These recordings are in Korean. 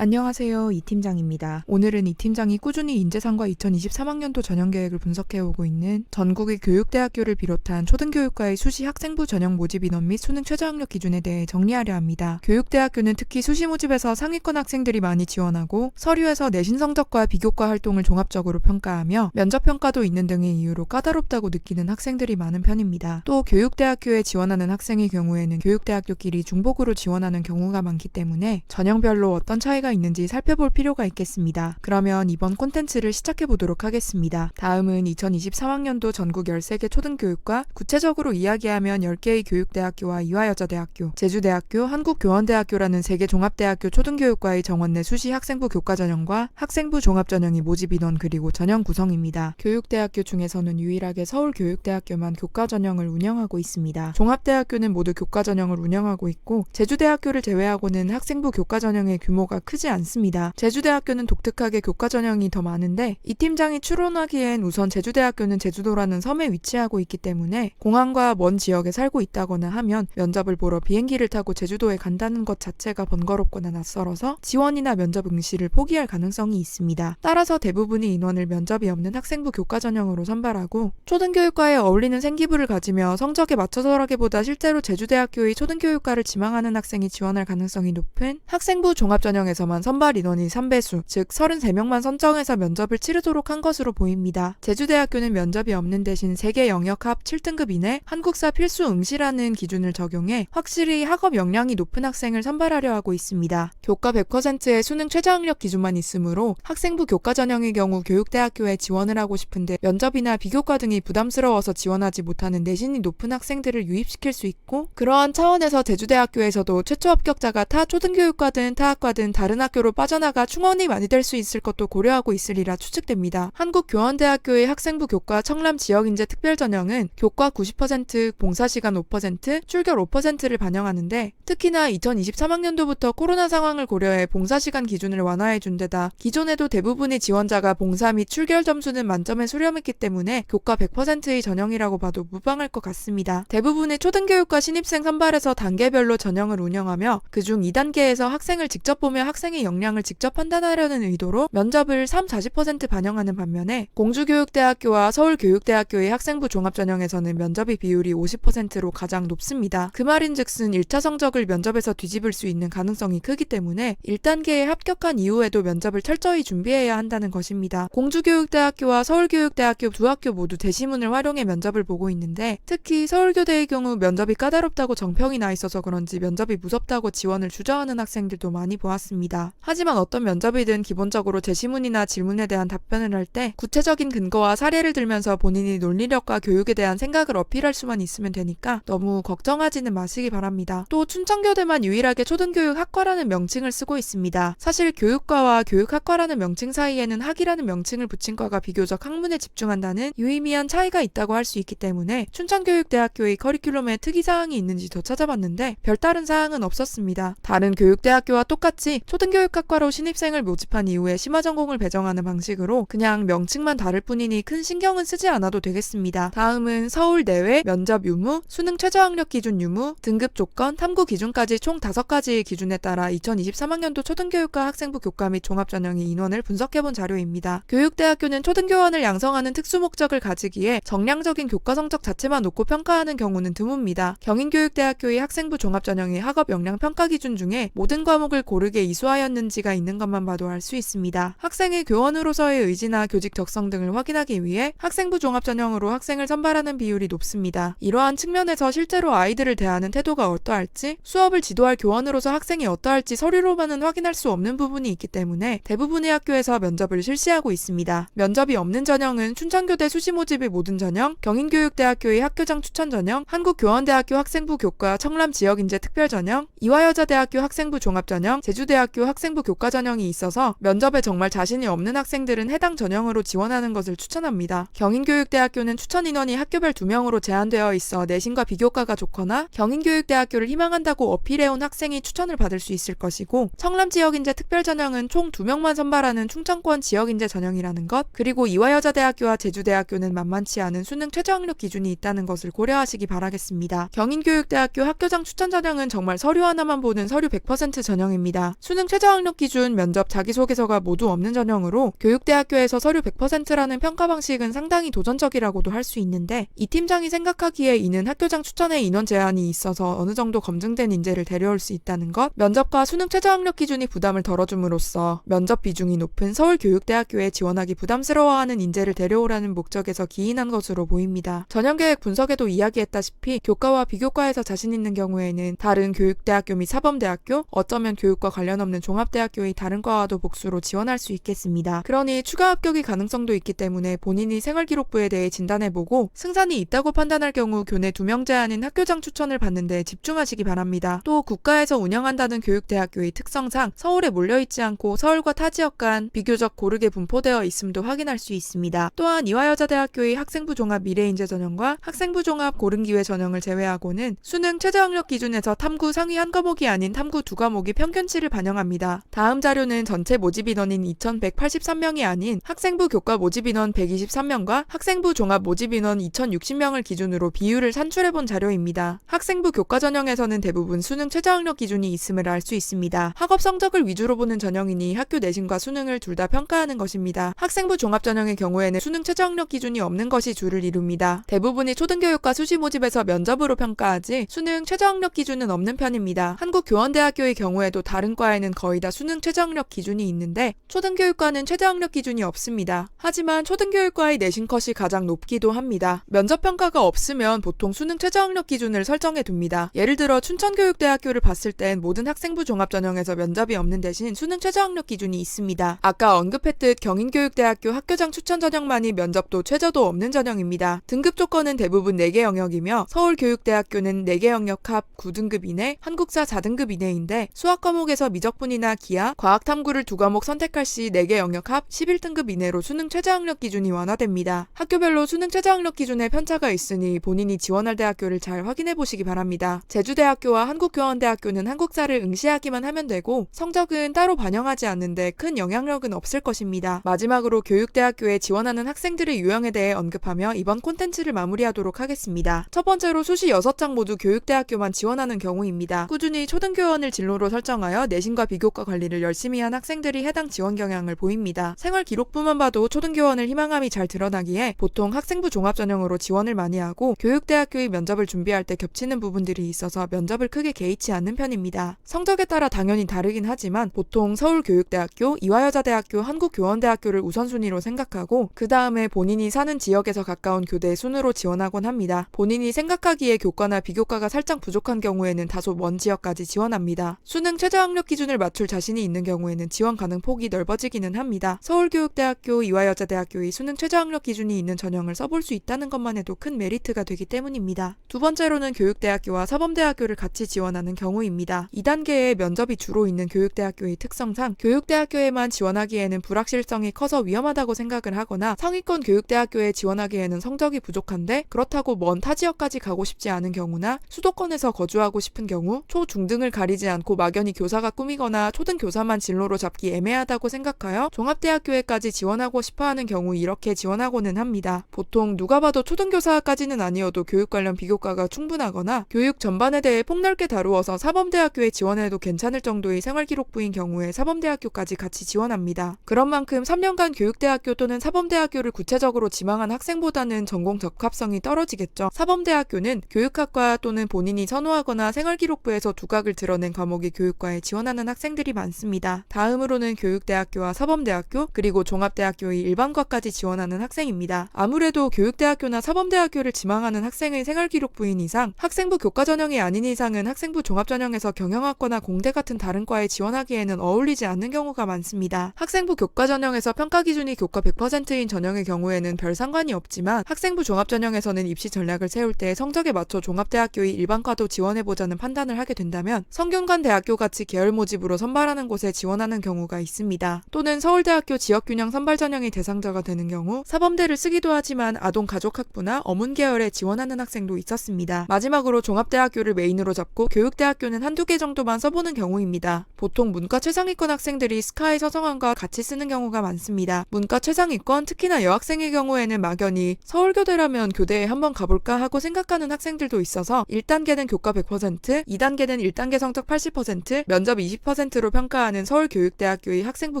안녕하세요. 이 팀장입니다. 오늘은 이 팀장이 꾸준히 인재상과 2023학년도 전형계획을 분석해오고 있는 전국의 교육대학교를 비롯한 초등교육과의 수시 학생부 전형 모집 인원 및 수능 최저학력 기준에 대해 정리하려 합니다. 교육대학교는 특히 수시 모집에서 상위권 학생들이 많이 지원하고 서류에서 내신 성적과 비교과 활동을 종합적으로 평가하며 면접평가도 있는 등의 이유로 까다롭다고 느끼는 학생들이 많은 편입니다. 또 교육대학교에 지원하는 학생의 경우에는 교육대학교끼리 중복으로 지원하는 경우가 많기 때문에 전형별로 어떤 차이가 있는지 살펴볼 필요가 있겠습니다. 그러면 이번 콘텐츠를 시작해 보도록 하겠습니다. 다음은 2023학년도 전국 13개 초등교육과 구체적으로 이야기하면 10개의 교육대학교와 이화여자대학교, 제주대학교, 한국교원대학교라는 3개 종합대학교 초등교육과의 정원 내 수시 학생부 교과전형과 학생부 종합전형이 모집 인원 그리고 전형 구성입니다. 교육대학교 중에서는 유일하게 서울교육대학교만 교과전형을 운영하고 있습니다. 종합대학교는 모두 교과전형을 운영하고 있고 제주대학교를 제외하고는 학생부 교과전형의 규모가 크지 않습니다. 제주대학교는 독특하게 교과전형이 더 많은데 이 팀장이 추론하기엔 우선 제주대학교는 제주도라는 섬에 위치하고 있기 때문에 공항과 먼 지역에 살고 있다거나 하면 면접을 보러 비행기를 타고 제주도에 간다는 것 자체가 번거롭거나 낯설어서 지원이나 면접 응시를 포기할 가능성이 있습니다. 따라서 대부분의 인원을 면접이 없는 학생부 교과전형으로 선발하고 초등교육과에 어울리는 생기부를 가지며 성적에 맞춰서라기보다 실제로 제주대학교의 초등교육과를 지망하는 학생이 지원할 가능성이 높은 학생부 종합전형에서만 선발 인원이 3배수, 즉 33명만 선정해서 면접을 치르도록 한 것으로 보입니다. 제주대학교는 면접이 없는 대신 3개 영역 합 7등급 이내 한국사 필수 응시라는 기준을 적용해 확실히 학업 역량이 높은 학생을 선발하려 하고 있습니다. 교과 100%의 수능 최저학력 기준만 있으므로 학생부 교과 전형의 경우 교육대학교에 지원을 하고 싶은데 면접이나 비교과 등이 부담스러워서 지원하지 못하는 내신이 높은 학생들을 유입시킬 수 있고 그러한 차원에서 제주대학교에서도 최초 합격자가 타 초등교육과든 타학과든 다른 학교로 빠져나가 충원이 많이 될 수 있을 것도 고려하고 있으리라 추측됩니다. 한국교원대학교의 학생부 교과 청람 지역인재 특별전형은 교과 90%, 봉사시간 5%, 출결 5%를 반영하는데 특히나 2023학년도부터 코로나 상황을 고려해 봉사시간 기준을 완화해준 데다 기존에도 대부분의 지원자가 봉사 및 출결 점수는 만점에 수렴했기 때문에 교과 100%의 전형이라고 봐도 무방할 것 같습니다. 대부분의 초등교육과 신입생 선발에서 단계별로 전형을 운영하며 그중 2단계에서 학생을 직접 보며 학생의 역량을 직접 판단하려는 의도로 면접을 40% 반영하는 반면에 공주교육대학교와 서울교육대학교의 학생부 종합전형에서는 면접의 비율이 50%로 가장 높습니다. 그 말인즉슨 1차 성적을 면접에서 뒤집을 수 있는 가능성이 크기 때문에 1단계에 합격한 이후에도 면접을 철저히 준비해야 한다는 것입니다. 공주교육대학교와 서울교육대학교 두 학교 모두 대시문을 활용해 면접을 보고 있는데 특히 서울교대의 경우 면접이 까다롭다고 정평이 나 있어서 그런지 면접이 무섭다고 지원을 주저하는 학생들도 많이 보았습니다. 하지만 어떤 면접이든 기본적으로 제시문이나 질문에 대한 답변을 할 때 구체적인 근거와 사례를 들면서 본인이 논리력과 교육에 대한 생각을 어필할 수만 있으면 되니까 너무 걱정하지는 마시기 바랍니다. 또 춘천교대만 유일하게 초등교육 학과라는 명칭을 쓰고 있습니다. 사실 교육과와 교육학과라는 명칭 사이에는 학이라는 명칭을 붙인 과가 비교적 학문에 집중한다는 유의미한 차이가 있다고 할 수 있기 때문에 춘천교육대학교의 커리큘럼에 특이사항이 있는지 더 찾아봤는데 별다른 사항은 없었습니다. 다른 교육대학교와 똑같이 초등교육학과로 신입생을 모집한 이후에 심화전공을 배정하는 방식으로 그냥 명칭만 다를 뿐이니 큰 신경은 쓰지 않아도 되겠습니다. 다음은 서울 내외, 면접 유무, 수능 최저학력 기준 유무, 등급 조건, 탐구 기준까지 총 5가지의 기준에 따라 2023학년도 초등교육과 학생부 교과 및 종합전형의 인원을 분석해본 자료입니다. 교육대학교는 초등교원을 양성하는 특수 목적을 가지기에 정량적인 교과 성적 자체만 놓고 평가하는 경우는 드뭅니다. 경인교육대학교의 학생부 종합전형의 학업 역량 평가 기준 중에 모든 과목을 고르게 이수하였는지가 있는 것만 봐도 알 수 있습니다. 학생의 교원으로서의 의지나 교직 적성 등을 확인하기 위해 학생부 종합전형으로 학생을 선발하는 비율이 높습니다. 이러한 측면에서 실제로 아이들을 대하는 태도가 어떠할지, 수업을 지도할 교원으로서 학생이 어떠할지 서류로만은 확인할 수 없는 부분이 있기 때문에 대부분의 학교에서 면접을 실시하고 있습니다. 면접이 없는 전형은 춘천교대 수시 모집의 모든 전형, 경인교육대학교의 학교장 추천 전형, 한국교원대학교 학생부 교과 청람 지역인재 특별 전형, 이화여자대학교 학생부 종합전형, 제주대학교 학생부 교과 전형이 있어서 면접에 정말 자신이 없는 학생들은 해당 전형으로 지원하는 것을 추천합니다. 경인교육대학교는 추천 인원이 학교별 2명으로 제한되어 있어 내신과 비교과가 좋거나 경인교육대학교를 희망한다고 어필해온 학생이 추천을 받을 수 있을 것이고 청람 지역인재 특별 전형은 총 2명만 선발하는 충청권 지역인재 전형이라는 것, 그리고 이화여자대학교와 제주대학교는 만만치 않은 수능 최저학력 기준이 있다는 것을 고려하시기 바라겠습니다. 경인교육대학교 학교장 추천 전형은 정말 서류 하나만 보는 서류 100% 전형입니다. 수능 최저학력 기준, 면접, 자기소개서가 모두 없는 전형으로 교육대학교에서 서류 100%라는 평가 방식은 상당히 도전적이라고도 할 수 있는데, 이 팀장이 생각하기에 이는 학교장 추천에 인원 제한이 있어서 어느 정도 검증된 인재를 데려올 수 있다는 것, 면접과 수능 최저학력 기준이 부담을 덜어줌으로써 면접 비중이 높은 서울교육대학교에 지원하기 부담스러워하는 인재를 데려오라는 목적에서 기인한 것으로 보입니다. 전형계획 분석에도 이야기했다시피 교과와 비교과에서 자신 있는 경우에는 다른 교육대학교 및 사범대학교, 어쩌면 교육과 관련 없는 종합대학교의 다른 과와도 복수로 지원할 수 있겠습니다. 그러니 추가 합격의 가능성도 있기 때문에 본인이 생활기록부에 대해 진단해보고 승산이 있다고 판단할 경우 교내 2명 제한인 학교장 추천을 받는 데 집중하시기 바랍니다. 또 국가에서 운영한다는 교육대학교의 특성상 서울에 몰려있지 않고 서울과 타 지역 간 비교적 고르게 분포되어 있음도 확인할 수 있습니다. 또한 이화여자대학교의 학생부 종합 미래인재 전형과 학생부 종합 고른기회 전형을 제외하고는 수능 최저학력 기준에서 탐구 상위 한 과목이 아닌 탐구 2과목이 평균치를 반영합니다. 다음 자료는 전체 모집 인원인 2,183명이 아닌 학생부 교과 모집 인원 123명과 학생부 종합 모집 인원 2,060명을 기준으로 비율을 산출해본 자료입니다. 학생부 교과 전형에서는 대부분 수능 최저학력 기준이 있음을 알 수 있습니다. 학업 성적을 위주로 보는 전형이니 학교 내신과 수능을 둘 다 평가하는 것입니다. 학생부 종합 전형의 경우에는 수능 최저학력 기준이 없는 것이 주를 이룹니다. 대부분이 초등교육과 수시 모집에서 면접으로 평가하지 수능 최저학력 기준은 없는 편입니다. 한국교원대학교의 경우에도 다른 과에는 거의 다 수능 최저학력 기준이 있는데 초등교육과는 최저학력 기준이 없습니다. 하지만 초등교육과의 내신 컷이 가장 높기도 합니다. 면접 평가가 없으면 보통 수능 최저학력 기준을 설정해 둡니다. 예를 들어 춘천교육대학교를 봤을 땐 모든 학생부 종합 전형에서 면접이 없는 대신 수능 최저학력 기준이 있습니다. 아까 언급했듯 경인교육대학교 학교장 추천 전형만이 면접도 최저도 없는 전형입니다. 등급 조건은 대부분 4개 영역이며 서울교육대학교는 4개 영역 합 9등급 이내, 한국사 4등급 이내인데 수학 과목에서 미적분이나 기하, 과학탐구를 2과목 선택할 시 4개 영역 합 11등급 이내로 수능 최저학력 기준이 완화됩니다. 학교별로 수능 최저학력 기준에 편차가 있으니 본인이 지원할 대학교를 잘 확인해 보시기 바랍니다. 제주대학교와 한국교원대학교는 한국사를 응시하기만 하면 되고 성적은 따로 반영하지 않는데 큰 영향력은 없을 것입니다. 마지막으로 교육대학교에 지원하는 학생들의 유형에 대해 언급하며 이번 콘텐츠를 마무리하도록 하겠습니다. 첫 번째로 수시 6장 모두 교육대학교만 지원하는 경우입니다. 꾸준히 초등교원을 진로로 설정하여 내신과 비교과 관리를 열심히 한 학생들이 해당 지원 경향을 보입니다. 생활기록부만 봐도 초등교원을 희망함이 잘 드러나기에 보통 학생부 종합 전형으로 지원을 많이 하고 교육대학교의 면접을 준비할 때 겹치는 부분들이 있어서 면접을 크게 개의치 않는 편입니다. 성적에 따라 당연히 다르긴 하지만 보통 서울교육대학교, 이화여자대학교, 한국교원대학교를 우선순위로 생각하고 그 다음에 본인이 사는 지역에서 가까운 교대 순으로 지원하곤 합니다. 본인이 생각하기에 교과나 비교과가 살짝 부족한 경우에는 다소 먼 지역까지 지원합니다. 수능 최저학력 기준을 맞출 자신이 있는 경우에는 지원 가능 폭이 넓어지기는 합니다. 서울교육대학교, 이화여자대학교의 수능 최저학력 기준이 있는 전형을 써볼 수 있다는 것만 해도 큰 메리트가 되기 때문입니다. 두 번째로는 교육대학교와 사범대학교를 같이 지원하는 경우입니다. 2단계에 면접이 주로 있는 교육대학교의 특성상 교육대학교에만 지원하기에는 불확실성이 커서 위험하다고 생각을 하거나 상위권 교육대학교에 지원하기에는 성적이 부족한데 그렇다고 먼 타 지역까지 가고 싶지 않은 경우나 수도권에서 거주하고 싶은 경우, 초, 중등을 가리지 않고 막연히 교사가 꿈이거나 초등교사만 진로로 잡기 애매하다고 생각하여 종합대학교에까지 지원하고 싶어하는 경우 이렇게 지원하고는 합니다. 보통 누가 봐도 초등교사까지는 아니어도 교육 관련 비교과가 충분하거나 교육 전반에 대해 폭넓게 다루어서 사범대학교에 지원해도 괜찮을 정도의 생활기록부인 경우에 사범대학교까지 같이 지원합니다. 그런 만큼 3년간 교육대학교 또는 사범대학교를 구체적으로 지망한 학생보다는 전공 적합성이 떨어지겠죠. 사범대학교는 교육학과 또는 본인이 선호하거나 생활기록부에서 두각을 드러낸 과목의 교육과에 지원하는 학생들이 많습니다. 다음으로는 교육대학교와 사범대학교 그리고 종합대학교의 일반과까지 지원하는 학생입니다. 아무래도 교육대학교나 사범대학교를 지망하는 학생의 생활기록부인 이상 학생부 교과 전형이 아닌 이상은 학생부 종합전형에서 경영학과나 공대 같은 다른 과에 지원하기에는 어울리지 않는 경우가 많습니다. 학생부 교과 전형에서 평가 기준이 교과 100%인 전형의 경우에는 별 상관이 없지만 학생부 종합전형에서는 입시 전략을 세울 때 성적에 맞춰 종합대학교의 일반과도 지원해보자는 판단을 하게 된다면 성균관 대학교같이 계열 모집으로 선발하는 곳에 지원하는 경우가 있습니다. 또는 서울대학교 지역균형 선발 전형의 대상자가 되는 경우 사범대를 쓰기도 하지만 아동가족학부나 어문 계열에 지원하는 학생도 있었습니다. 마지막으로 종합대학교를 메인으로 잡고 교육대학교는 한두 개 정도만 써보는 경우입니다. 보통 문과 최상위권 학생들이 스카이 서성환과 같이 쓰는 경우가 많습니다. 문과 최상위권, 특히나 여학생의 경우에는 막연히 서울교대라면 교대에 한번 가볼까 하고 생각하는 학생들도 있어서 1단계는 교과 100%, 2단계는 1단계 성적 80%, 면접 80%로 평가하는 서울교육대학교의 학생부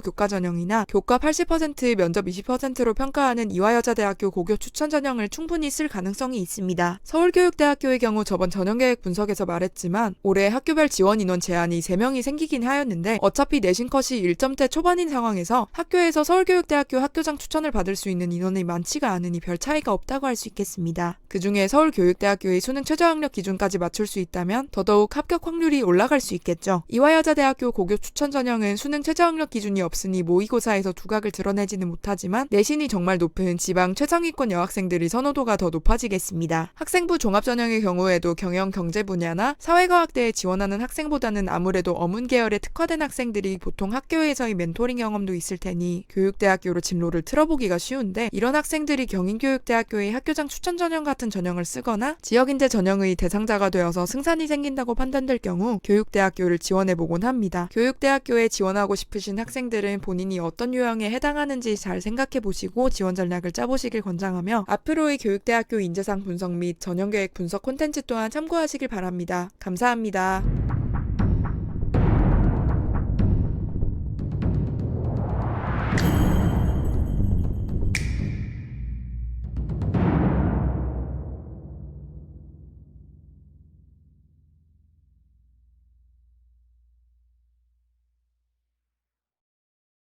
교과 전형이나 교과 80% 면접 20%로 평가하는 이화여자대학교 고교 추천 전형을 충분히 쓸 가능성이 있습니다. 서울교육대학교의 경우 저번 전형계획 분석에서 말했지만 올해 학교별 지원 인원 제한이 3명이 생기긴 하였는데 어차피 내신 컷이 1점대 초반인 상황에서 학교에서 서울교육대학교 학교장 추천을 받을 수 있는 인원이 많지가 않으니 별 차이가 없다고 할 수 있겠습니다. 그 중에 서울교육대학교의 수능 최저학력 기준까지 맞출 수 있다면 더더욱 합격 확률이 올라갈 수 있겠죠. 이화여자대학교 고교 추천 전형은 수능 최저학력 기준이 없으니 모의고사에서 두각을 드러내지는 못하지만 내신이 정말 높은 지방 최상위권 여학생들의 선호도가 더 높아지겠습니다. 학생부 종합전형의 경우에도 경영 경제 분야나 사회과학대에 지원하는 학생보다는 아무래도 어문 계열에 특화된 학생들이 보통 학교에서의 멘토링 경험도 있을 테니 교육대학교로 진로를 틀어보기가 쉬운데 이런 학생들이 경인교육대학교의 학교장 추천 전형 같은 전형을 쓰거나 지역인재 전형의 대상자가 되어서 승산이 생긴다고 판단될 경우 교육대학교를 지원해보곤 합니다. 교육대학교에 지원하고 싶으신 학생들은 본인이 어떤 유형에 해당하는지 잘 생각해보시고 지원 전략을 짜보시길 권장하며 앞으로의 교육대학교 인재상 분석 및 전형계획 분석 콘텐츠 또한 참고하시길 바랍니다. 감사합니다.